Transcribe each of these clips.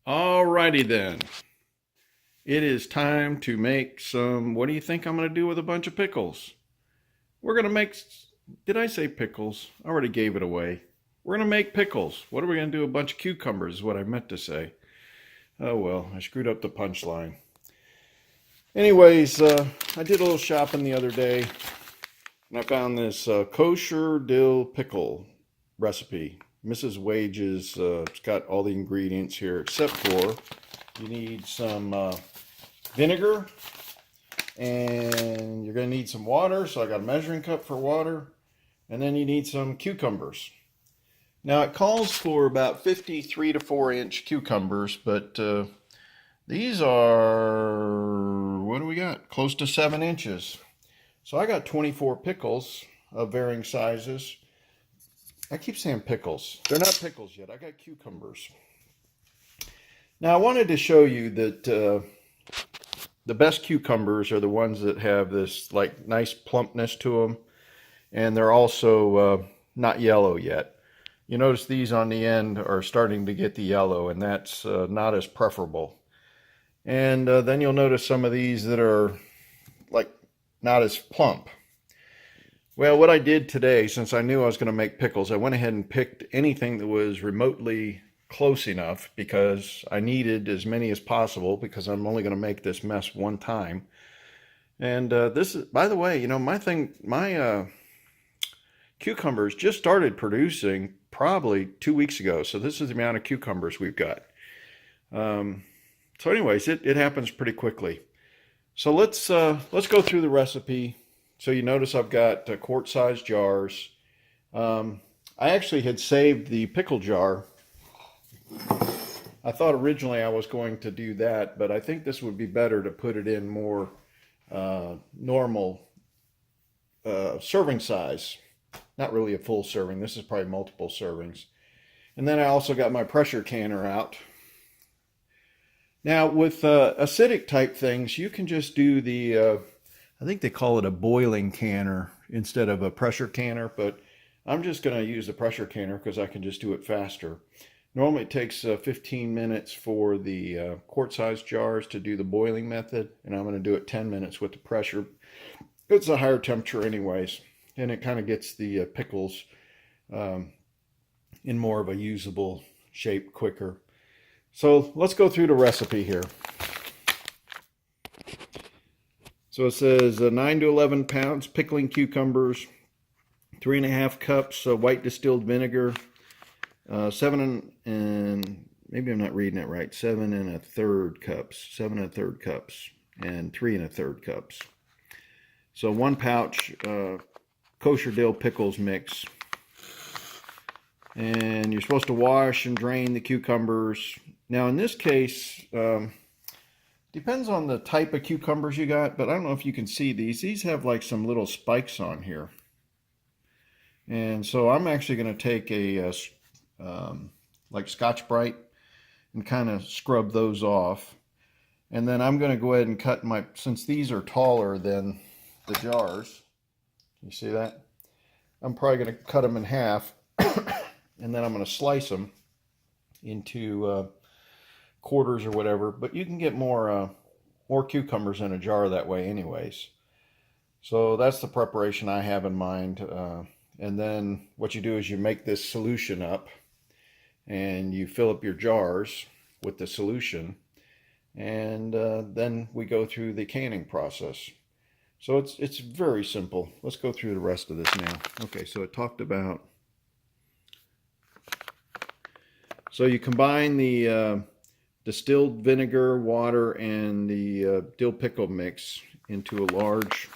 Alrighty then. It is time to make some. What do you think I'm going to do with a bunch of pickles? We're going to make. Did I say pickles? I already gave it away. We're going to make pickles. What are we going to do? A bunch of cucumbers is what I meant to say. Oh well, I screwed up the punchline. Anyways, I did a little shopping the other day and I found this kosher dill pickle recipe. Mrs. Wage's, it's got all the ingredients here except for you need some vinegar, and you're going to need some water. So I got a measuring cup for water, and then you need some cucumbers. Now it calls for about 53 to 4-inch cucumbers, but these are, what do we got? Close to 7 inches. So I got 24 pickles of varying sizes. I keep saying pickles. They're not pickles yet. I got cucumbers. Now I wanted to show you that the best cucumbers are the ones that have this like nice plumpness to them, and they're also not yellow yet. You notice these on the end are starting to get the yellow, and that's not as preferable. And then you'll notice some of these that are like not as plump. Well, what I did today, since I knew I was going to make pickles, I went ahead and picked anything that was remotely close enough because I needed as many as possible because I'm only going to make this mess one time. And this is, by the way, you know, my cucumbers just started producing probably 2 weeks ago. So this is the amount of cucumbers we've got. So anyways, it happens pretty quickly. So let's go through the recipe. So you notice I've got quart-sized jars. I actually had saved the pickle jar. I thought originally I was going to do that, but I think this would be better to put it in more normal serving size. Not really a full serving. This is probably multiple servings. And then I also got my pressure canner out. Now with acidic type things, you can just do the I think they call it a boiling canner instead of a pressure canner, but I'm just going to use the pressure canner because I can just do it faster. Normally it takes 15 minutes for the quart-sized jars to do the boiling method, and I'm going to do it 10 minutes with the pressure. It's a higher temperature anyways, and it kind of gets the pickles in more of a usable shape quicker. So let's go through the recipe here. So it says 9 to 11 pounds pickling cucumbers, 3.5 cups white distilled vinegar, 7 and maybe I'm not reading it right, 7 1/3 cups, 7 1/3 cups, and 3 1/3 cups. So 1 pouch kosher dill pickles mix. And you're supposed to wash and drain the cucumbers. Now in this case, depends on the type of cucumbers you got, but I don't know if you can see these. These have like some little spikes on here. And so I'm actually going to take a like Scotch-Brite and kind of scrub those off. And then I'm going to go ahead and cut my, since these are taller than the jars, you see that? I'm probably going to cut them in half, and then I'm going to slice them into quarters or whatever, but you can get more cucumbers in a jar that way anyways. So that's the preparation I have in mind. And then what you do is you make this solution up and you fill up your jars with the solution, and then we go through the canning process. So it's very simple. Let's go through the rest of this now. Okay, so it talked about, so you combine the distilled vinegar, water, and the dill pickle mix into a large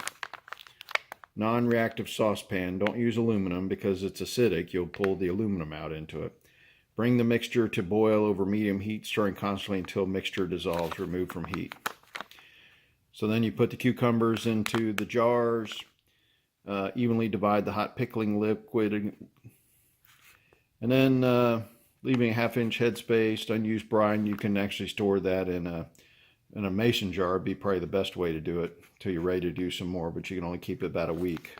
non-reactive saucepan. Don't use aluminum because it's acidic. You'll pull the aluminum out into it. Bring the mixture to boil over medium heat, stirring constantly until mixture dissolves. Remove from heat. So then you put the cucumbers into the jars. Evenly divide the hot pickling liquid. And then leaving a 1/2-inch headspace, unused brine, you can actually store that in a mason jar. Would be probably the best way to do it until you're ready to do some more, but you can only keep it about a week.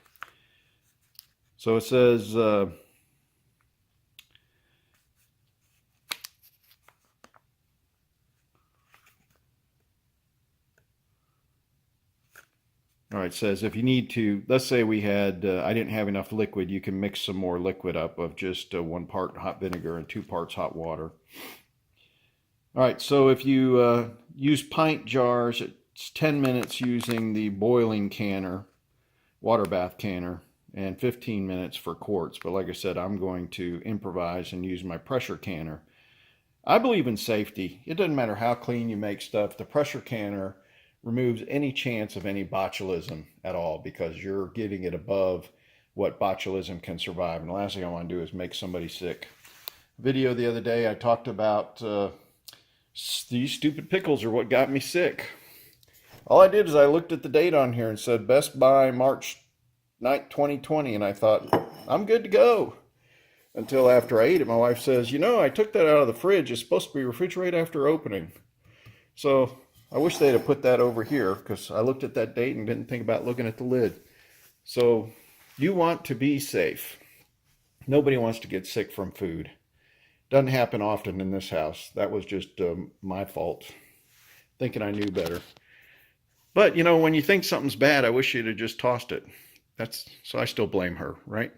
So it says All right, it says if you need to, let's say we had, I didn't have enough liquid, you can mix some more liquid up of just 1 part hot vinegar and 2 parts hot water. All right, so if you use pint jars, it's 10 minutes using the boiling canner, water bath canner, and 15 minutes for quarts. But like I said, I'm going to improvise and use my pressure canner. I believe in safety. It doesn't matter how clean you make stuff. The pressure canner removes any chance of any botulism at all because you're getting it above what botulism can survive. And the last thing I want to do is make somebody sick. Video the other day, I talked about these stupid pickles are what got me sick. All I did is I looked at the date on here and said Best Buy March 9th, 2020, and I thought, I'm good to go. Until after I ate it, my wife says, you know, I took that out of the fridge. It's supposed to be refrigerated after opening. So I wish they'd have put that over here because I looked at that date and didn't think about looking at the lid. So you want to be safe. Nobody wants to get sick from food. Doesn't happen often in this house. That was just my fault, thinking I knew better. But, you know, when you think something's bad, I wish you'd have just tossed it. So I still blame her, right?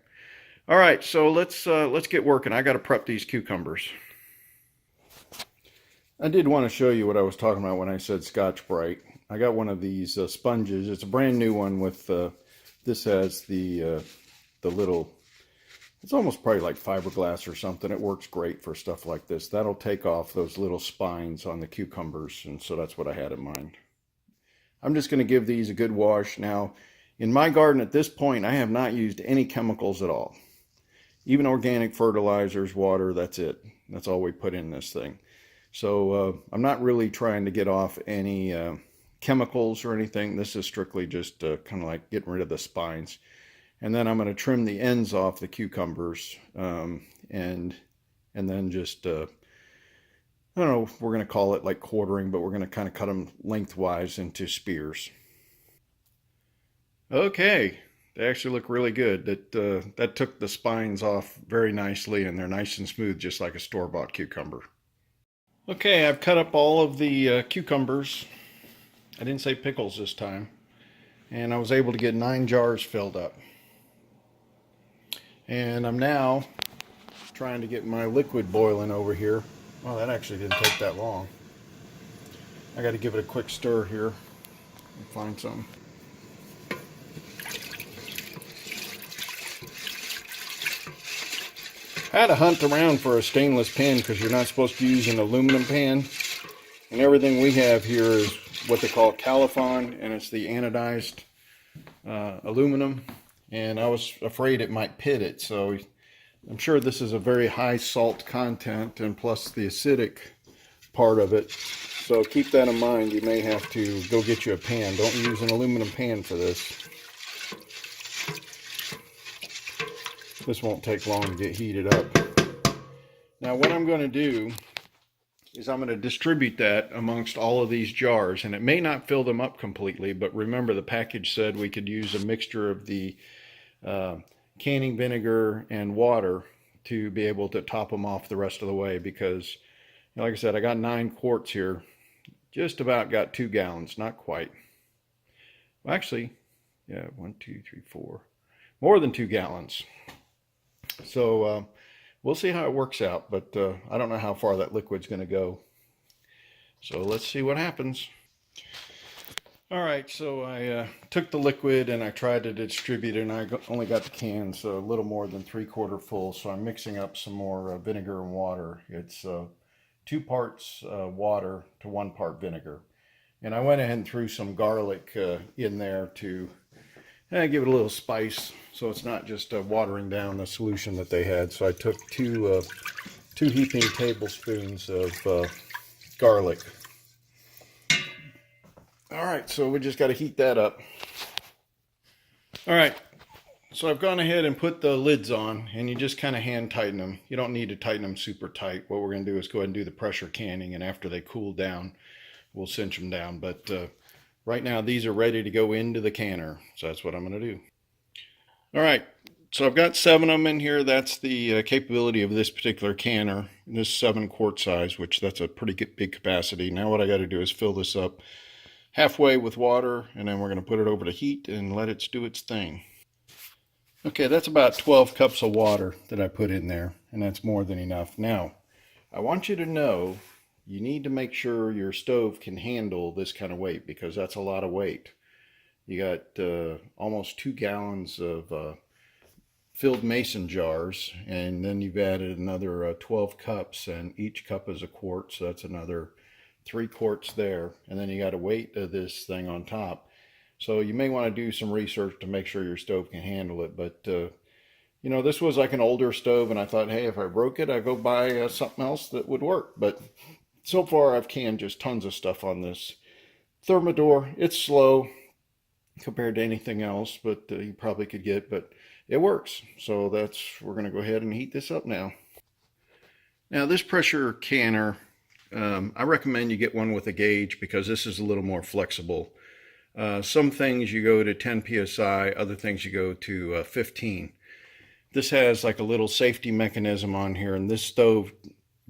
All right, so let's get working. I got to prep these cucumbers. I did want to show you what I was talking about when I said Scotch Brite. I got one of these sponges. It's a brand new one with this has the little. It's almost probably like fiberglass or something. It works great for stuff like this. That'll take off those little spines on the cucumbers, and so that's what I had in mind. I'm just going to give these a good wash. Now, in my garden at this point, I have not used any chemicals at all. Even organic fertilizers, water, that's it. That's all we put in this thing. So I'm not really trying to get off any chemicals or anything. This is strictly just kind of like getting rid of the spines. And then I'm going to trim the ends off the cucumbers and then just, I don't know, we're going to call it like quartering, but we're going to kind of cut them lengthwise into spears. Okay. They actually look really good. That took the spines off very nicely, and they're nice and smooth, just like a store-bought cucumber. Okay, I've cut up all of the cucumbers. I didn't say pickles this time. And I was able to get 9 jars filled up. And I'm now trying to get my liquid boiling over here. Well, that actually didn't take that long. I got to give it a quick stir here and find something. I had to hunt around for a stainless pan because you're not supposed to use an aluminum pan. And everything we have here is what they call Califon, and it's the anodized aluminum. And I was afraid it might pit it, so I'm sure this is a very high salt content and plus the acidic part of it. So keep that in mind. You may have to go get you a pan. Don't use an aluminum pan for this. This won't take long to get heated up. Now what I'm going to do is I'm going to distribute that amongst all of these jars, and it may not fill them up completely, but remember the package said we could use a mixture of the canning vinegar and water to be able to top them off the rest of the way, because like I said, I got 9 quarts here, just about got 2 gallons, not quite. Well, actually, yeah, 1, 2, 3, 4, more than 2 gallons. So we'll see how it works out, but I don't know how far that liquid's going to go. So let's see what happens. All right, so I took the liquid and I tried to distribute it, and I only got the can, so a little more than 3/4 full. So I'm mixing up some more vinegar and water. It's 2 parts water to 1 part vinegar. And I went ahead and threw some garlic in there to give it a little spice, so it's not just watering down the solution that they had. So I took 2 heaping tablespoons of garlic. All right, so we just got to heat that up. All right, so I've gone ahead and put the lids on, and you just kind of hand tighten them. You don't need to tighten them super tight. What we're going to do is go ahead and do the pressure canning, and after they cool down, we'll cinch them down. But right now, these are ready to go into the canner, so that's what I'm going to do. All right, so I've got 7 of them in here. That's the capability of this particular canner, this 7 quart size, which that's a pretty big capacity. Now what I got to do is fill this up halfway with water, and then we're going to put it over to heat and let it do its thing. Okay, that's about 12 cups of water that I put in there, and that's more than enough. Now, I want you to know you need to make sure your stove can handle this kind of weight, because that's a lot of weight. You got almost 2 gallons of filled mason jars, and then you've added another 12 cups, and each cup is a quart, so that's another 3 quarts there, and then you got a weight of this thing on top. So you may want to do some research to make sure your stove can handle it. But you know, this was like an older stove, and I thought, hey, if I broke it, I'd go buy something else that would work. But so far I've canned just tons of stuff on this Thermador. It's slow compared to anything else, but you probably could get, but it works. So we're going to go ahead and heat this up now. Now this pressure canner, I recommend you get one with a gauge, because this is a little more flexible. Some things you go to 10 psi, other things you go to 15. This has like a little safety mechanism on here, and this stove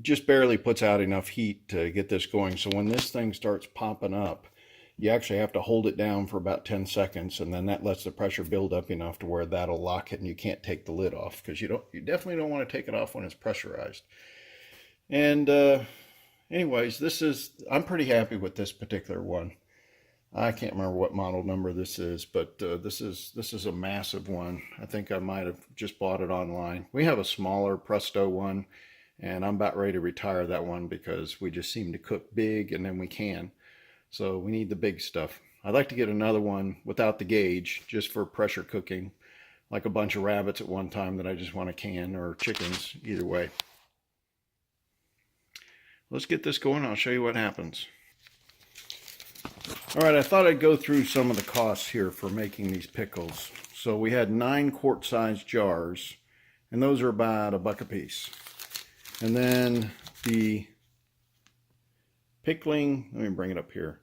just barely puts out enough heat to get this going. So when this thing starts popping up, you actually have to hold it down for about 10 seconds, and then that lets the pressure build up enough to where that'll lock it and you can't take the lid off, because you definitely don't want to take it off when it's pressurized. And anyways, I'm pretty happy with this particular one. I can't remember what model number this is, but this is a massive one. I think I might have just bought it online. We have a smaller Presto one, and I'm about ready to retire that one because we just seem to cook big, and then we can. So we need the big stuff. I'd like to get another one without the gauge, just for pressure cooking, like a bunch of rabbits at one time that I just want to can, or chickens, either way. Let's get this going. I'll show you what happens. All right, I thought I'd go through some of the costs here for making these pickles. So we had 9 quart-sized jars, and those are about $1 a piece. And then the pickling, let me bring it up here.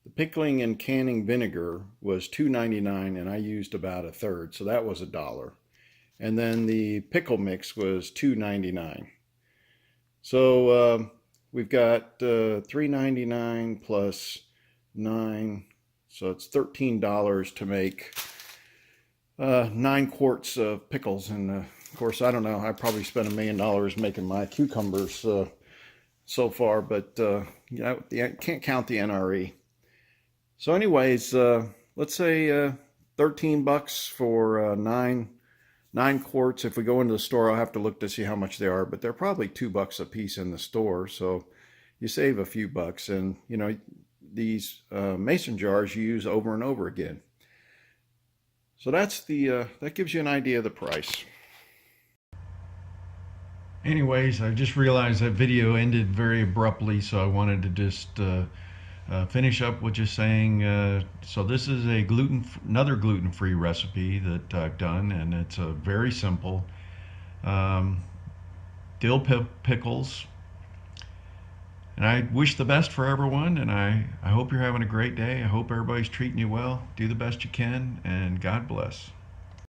The pickling and canning vinegar was $2.99, and I used about 1/3, so that was $1. And then the pickle mix was $2.99. So we've got $3.99 plus 9, so it's $13 to make 9 quarts of pickles. And of course, I don't know, I probably spent $1 million making my cucumbers so far, but you know, I can't count the NRE. So anyways, let's say $13 for 9 quarts. If we go into the store, I'll have to look to see how much they are, but they're probably $2 a piece in the store, so you save a few bucks. And you know, these mason jars you use over and over again. So that gives you an idea of the price. Anyways, I just realized that video ended very abruptly, so I wanted to just finish up with just saying, so this is another gluten-free recipe that I've done, and it's very simple. Dill pickles. And I wish the best for everyone, and I hope you're having a great day. I hope everybody's treating you well. Do the best you can, and God bless.